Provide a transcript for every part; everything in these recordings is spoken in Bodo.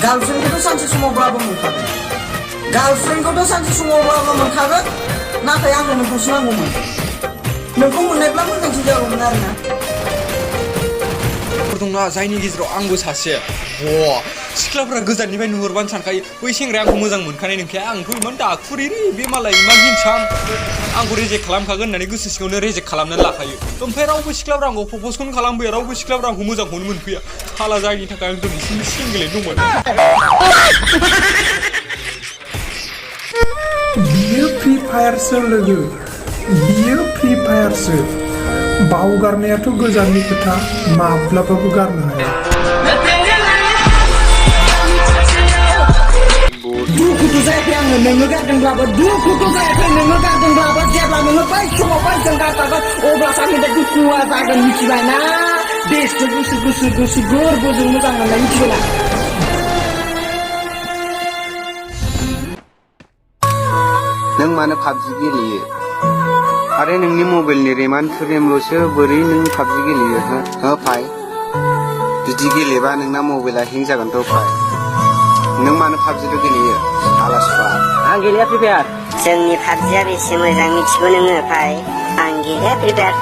गार्लफ्रेन्डखौथ' सानसे समावब्लाबो मोनखागोन गार्लफ्रेन्डखौथ' सानसे समावब्लाबो मोनखागोन नाथाय आंनो नोंखौसो नांगौमोन नोंखौ मोननायब्ला मोजांसिन जागौमोन आरोना दंना जायनि गेजेराव आंबो सासे सिख्लाफोरा गोजाननिफ्राय नुहुरबानो सानखायो बै सेंग्राया आंखौ मोजां मोनखानाय नंखाया आंथ' इमान दाखुरि बे मालाय इमान हिंसां आंखौ रिजेक्ट खालामखागोन होननानै गोसो सिङावनो रिजेक्ट खालामनानै लाखायो ओमफ्राय रावबो सिख्लाफ्रा आंखौ प्रप'जखौनो खालामफैया रावबो सिख्लाफ्रा आंखौ मोजांखौनो मोनफैया हाला जायनि थाखाय आं दिनैसिम सिंगेलैनो दंमोन बियो फ्रि फायारसो लोगो बियो फ्रि फायारसो बावगारनायाथ' गोजाननि खोथा माब्लाबाबो गारनो हाया दुखुथ' जायाखै आङो नोङो गारदोंब्लाबो दुखुथ' जायाखै नोङो गारदोंब्लाबो जेब्ला नोङो बै समाव बैजों गारजागोन अब्लासो आंनिफ्राय दुखुआ जागोन मिथिबाय ना बेस्थ' गोसो गोरबोजों मोजां मोननाय मिथिबाय नों मानो पाबजि गेलेयो आरो नोंनि मबाइलनि रेमान टु रेमल'सो बोरै नों पाबजि गेलेयो हो फाय बिदि गेलेबा नोंना मबाइला हें जागोनथ' फाय नों मानो पाबजिल' गेलेयो आलासुआ आं गेलेया फ्रि फायार जोंनि पाबजिया बेसे मोजां मिथिगौ नोङो फाय आं गेलेया फ्रि फायार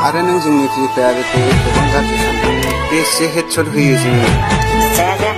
आरो नों जोंनि फ्रि फायारखौ गोबां गाज्रि सानदों बेसे हेडशट होयो जोङो जाया